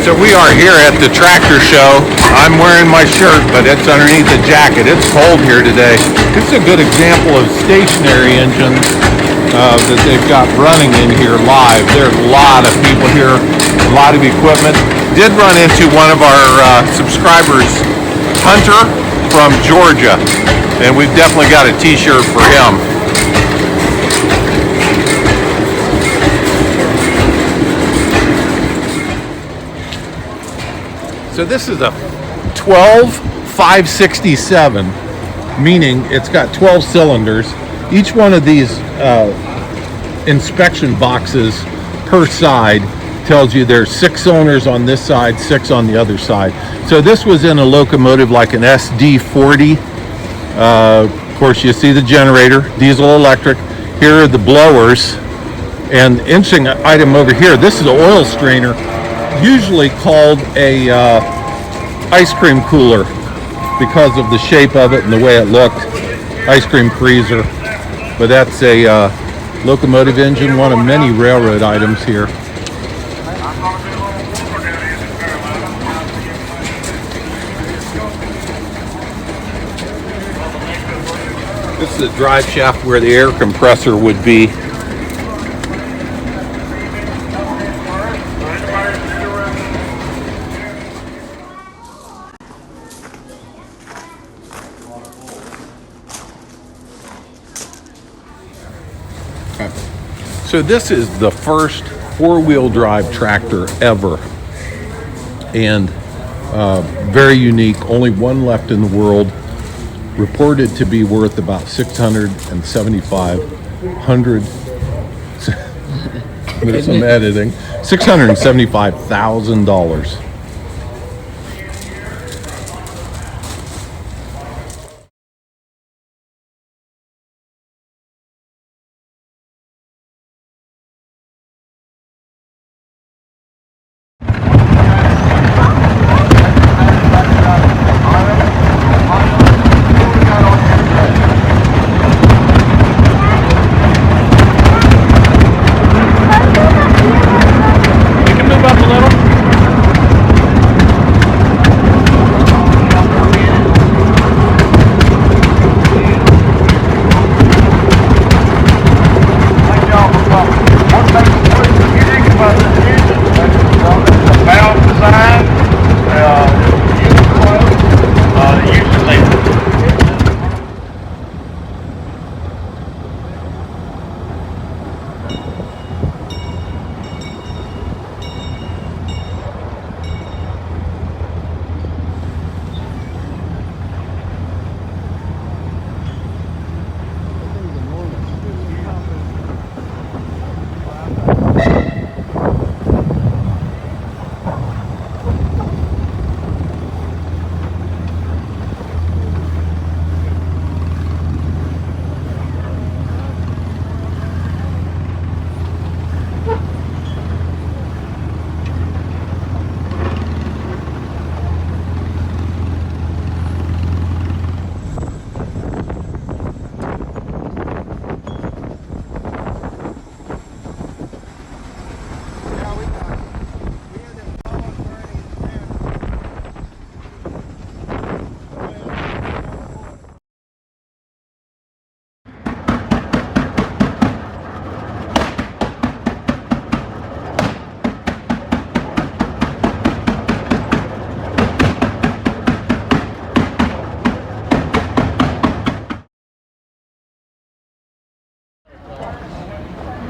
So we are here at the tractor show. I'm wearing my shirt, but it's underneath the jacket. It's cold here today. This is a good example of stationary engines that they've got running in here live. There are a lot of people here, a lot of equipment. Did run into one of our subscribers, Hunter from Georgia, and we've definitely got a t-shirt for him. So this is a 12567, meaning it's got 12 cylinders. Each one of these inspection boxes per side tells you there's 6 cylinders on this side, 6 on the other side. So this was in a locomotive like an SD40. Of course, you see the generator, diesel electric. Here are the blowers. And interesting item over here, this is an oil strainer, usually called a ice cream cooler because of the shape of it and the way it looked. Ice cream freezer. But that's a locomotive engine, one of many railroad items here. This is the drive shaft where the air compressor would be. So this is the first 4-wheel drive tractor ever, and very unique. Only one left in the world. Reported to be worth about $675,000.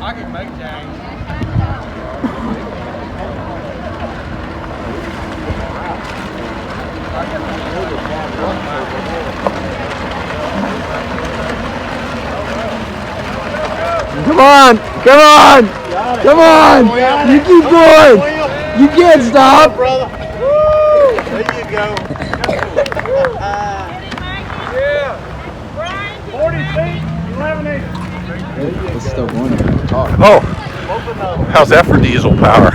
I can make change. Come on! Come on! Come on! You keep going! You can't stop! Brother. There you go. Yeah. 40 feet, 11 inches. It's still going. Oh, how's that for diesel power?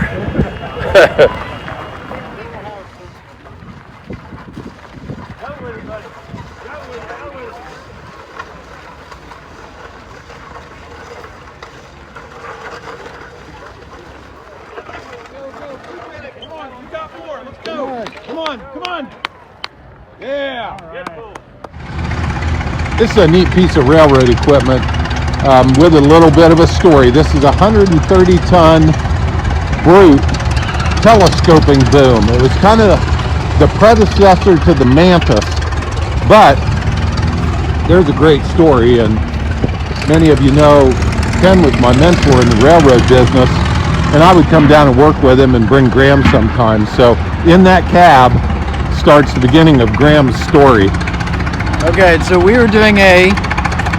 Come on, you got come on. Yeah. This is a neat piece of railroad equipment with a little bit of a story. This is a 130-ton Brute telescoping boom. It was kind of the predecessor to the Mantis, but there's a great story, and many of you know Ken was my mentor in the railroad business, and I would come down and work with him and bring Graham sometimes. So in that cab starts the beginning of Graham's story. Okay, so we were doing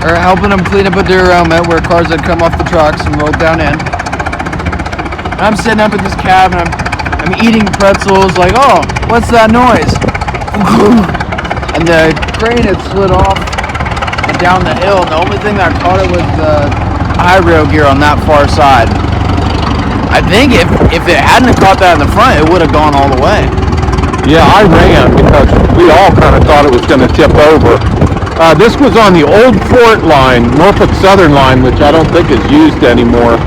helping them clean up a derailment where cars had come off the trucks and rolled down in. And I'm sitting up in this cab and I'm eating pretzels, like, oh, what's that noise? And the crane had slid off and down the hill, and the only thing that caught it was the high rail gear on that far side. I think if it hadn't caught that in the front, it would have gone all the way. Yeah, I ran because we all kind of thought it was going to tip over. This was on the old Fort line, Norfolk Southern line, which I don't think is used anymore.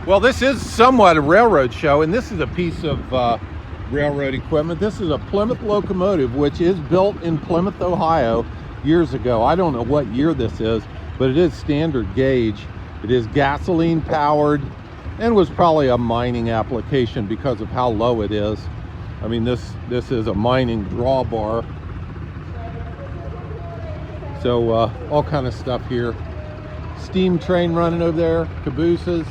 Well, this is somewhat a railroad show, and this is a piece of railroad equipment. This is a Plymouth locomotive, which is built in Plymouth, Ohio years ago. I don't know what year this is, but it is standard gauge. It is gasoline powered and was probably a mining application because of how low it is. I mean, this is a mining drawbar. So all kind of stuff here. Steam train running over there, cabooses.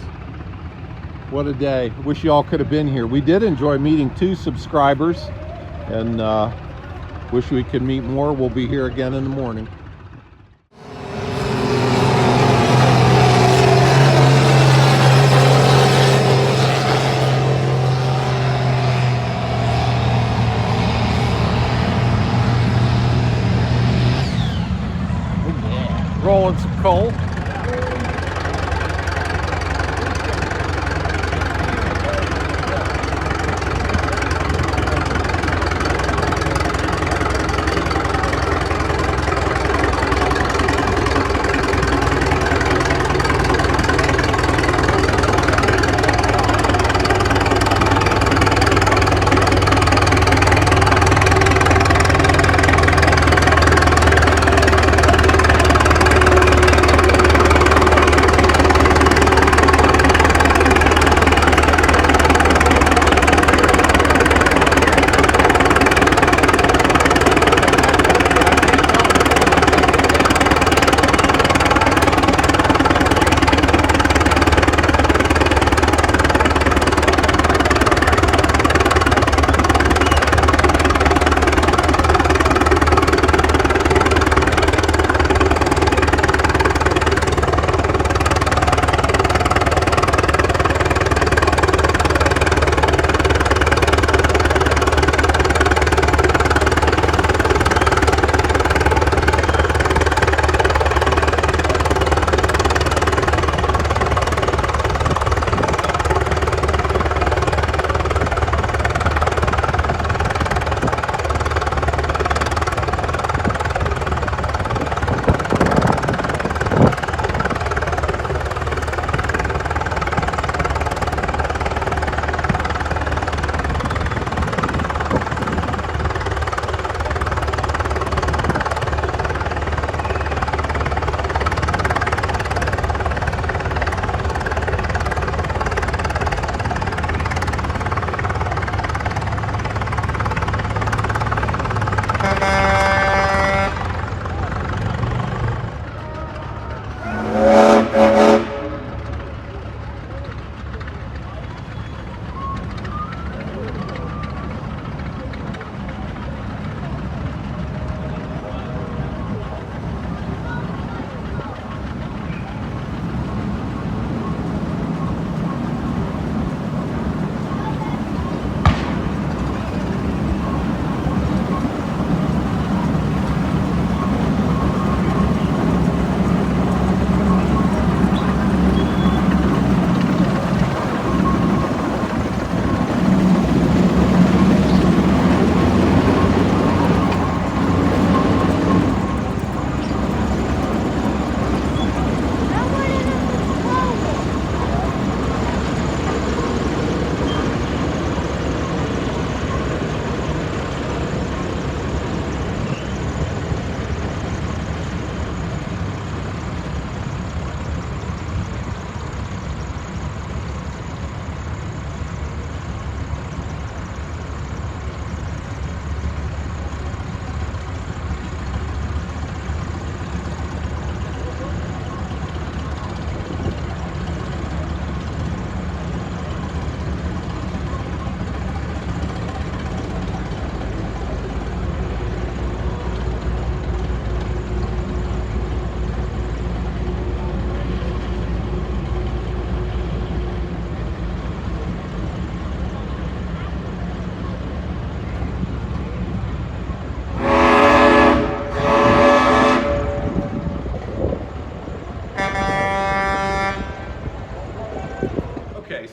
What a day. Wish you all could have been here. We did enjoy meeting 2 subscribers, and wish we could meet more. We'll be here again in the morning. Rolling some coal.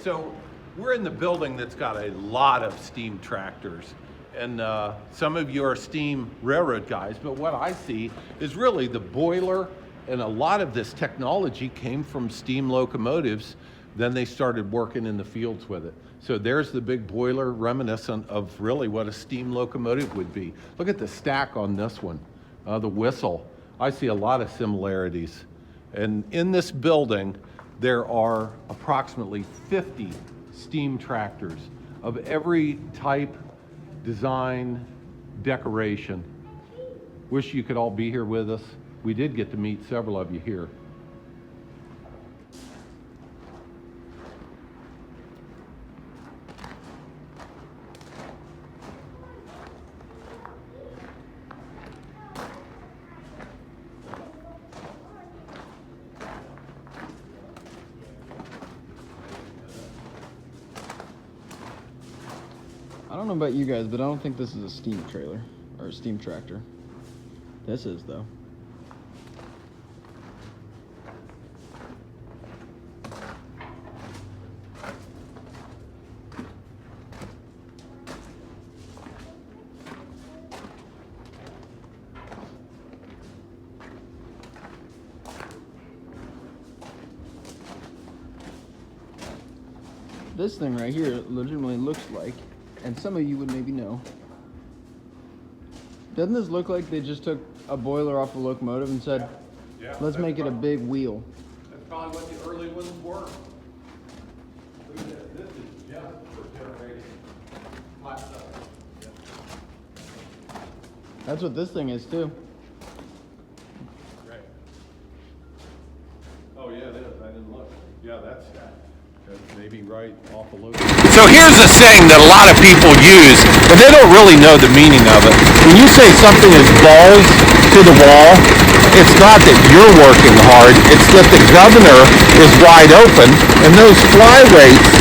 so we're in the building that's got a lot of steam tractors. And some of you are steam railroad guys, but what I see is really the boiler, and a lot of this technology came from steam locomotives. Then they started working in the fields with it. So there's the big boiler, reminiscent of really what a steam locomotive would be. Look at the stack on this one, the whistle. I see a lot of similarities. And in this building, there are approximately 50 steam tractors of every type, design, decoration. Wish you could all be here with us. We did get to meet several of you here. I don't know about you guys, but I don't think this is a steam trailer or a steam tractor. This is, though. This thing right here legitimately looks like, and some of you would maybe know, doesn't this look like they just took a boiler off a locomotive and said, Yeah, let's make it a big wheel? That's probably what the early ones were. Look at this. This is just for generating hot stuff. Yeah. That's what this thing is too. Right. Oh yeah, it is. I didn't look. Yeah, that's maybe right off a loop. So here's a saying that a lot of people use, but they don't really know the meaning of it. When you say something is balls to the wall, it's not that you're working hard, it's that the governor is wide open, and those fly rates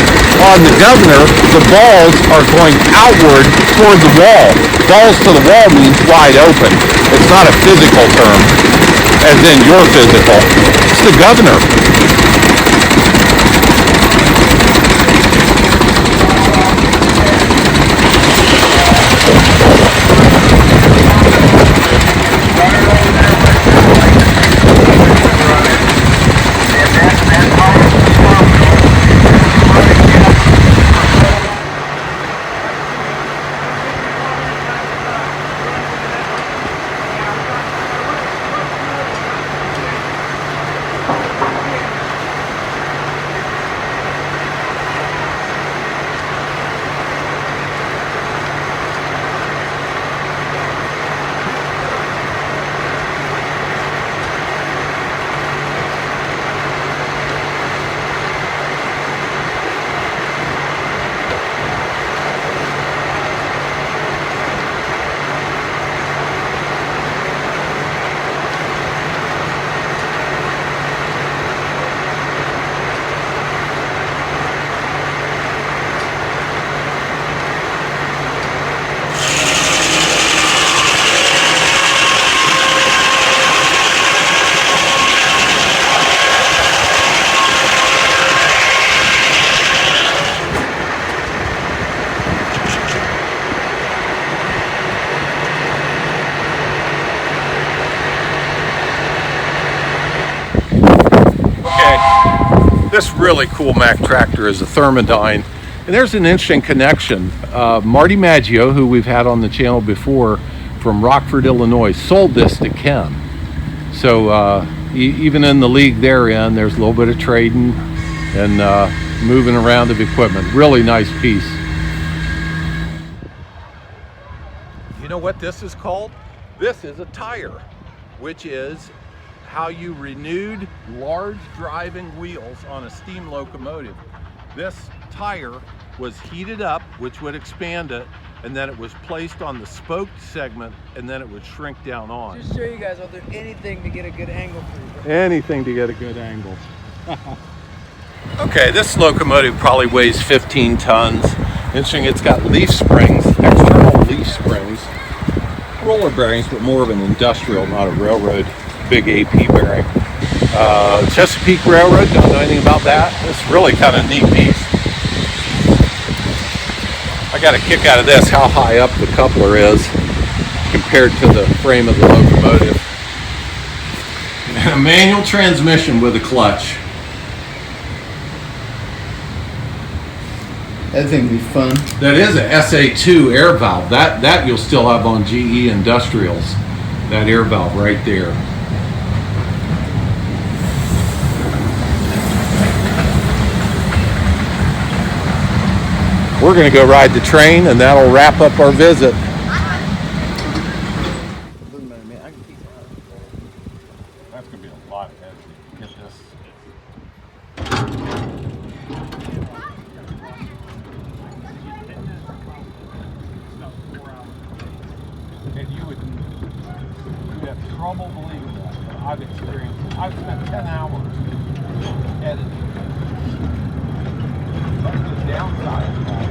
on the governor, the balls are going outward toward the wall. Balls to the wall means wide open. It's not a physical term, as in you're physical. It's the governor. This really cool Mack tractor is a Thermodyne, and there's an interesting connection. Marty Maggio, who we've had on the channel before from Rockford, Illinois, sold this to Ken. So even in the league they're in, there's a little bit of trading and moving around of equipment. Really nice piece. You know what this is called? This is a tire, which is how you renewed large driving wheels on a steam locomotive. This tire was heated up, which would expand it, and then it was placed on the spoked segment, and then it would shrink down on. Just show you guys, I'll do anything to get a good angle for you. Anything to get a good angle. Okay, this locomotive probably weighs 15 tons. Interesting, it's got leaf springs, external leaf springs, roller bearings, but more of an industrial, not a railroad. Big AP bearing. Chesapeake Railroad, don't know anything about that. It's really kind of neat piece. I got a kick out of this, how high up the coupler is compared to the frame of the locomotive. And a manual transmission with a clutch. That thing would be fun. That is a SA2 air valve. That you'll still have on GE Industrials. That air valve right there. We're going to go ride the train, and that'll wrap up our visit. That's going to be a lot of heavy to get this. And you would have trouble believing that. I've experienced it. I've spent 10 hours editing. That's the downside of that.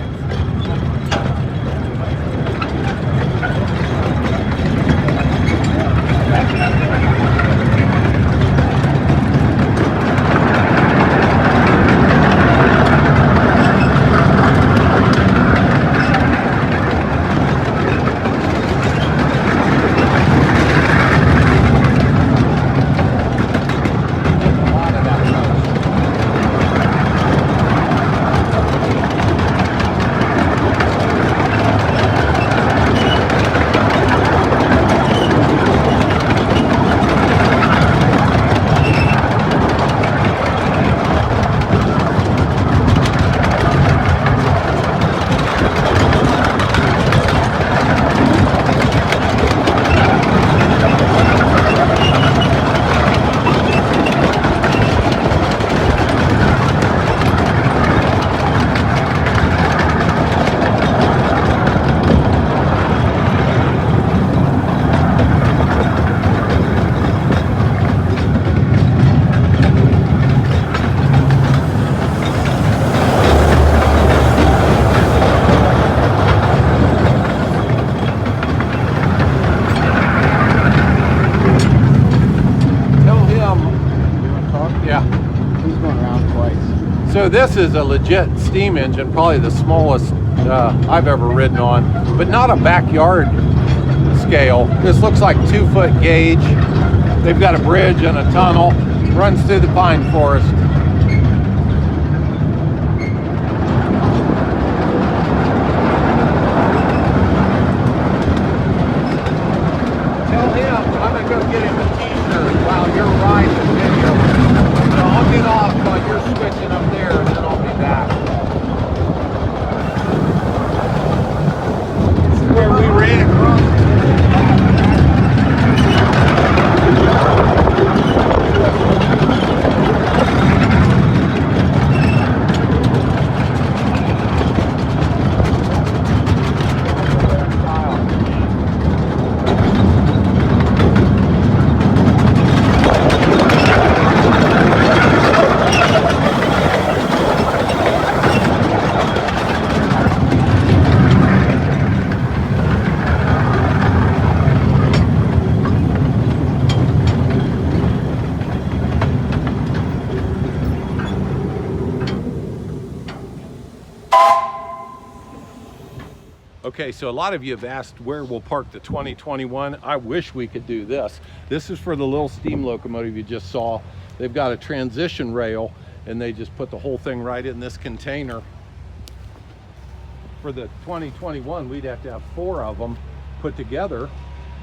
So this is a legit steam engine, probably the smallest I've ever ridden on, but not a backyard scale. This looks like 2-foot gauge. They've got a bridge and a tunnel, runs through the pine forest. Tell him I'm gonna go get him a t-shirt while you're riding the video. So I'll get off while you're switching up there, and then I'll be back. This is where we ran across. Okay, so a lot of you have asked where we'll park the 2021. I wish we could do this. This is for the little steam locomotive you just saw. They've got a transition rail, and they just put the whole thing right in this container. For the 2021, we'd have to have 4 of them put together,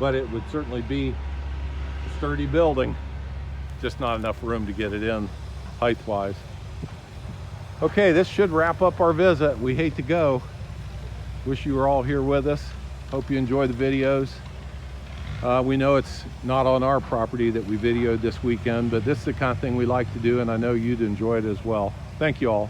but it would certainly be a sturdy building. Just not enough room to get it in height-wise. Okay, this should wrap up our visit. We hate to go. Wish you were all here with us. Hope you enjoy the videos. We know it's not on our property that we videoed this weekend, but this is the kind of thing we like to do, and I know you'd enjoy it as well. Thank you all.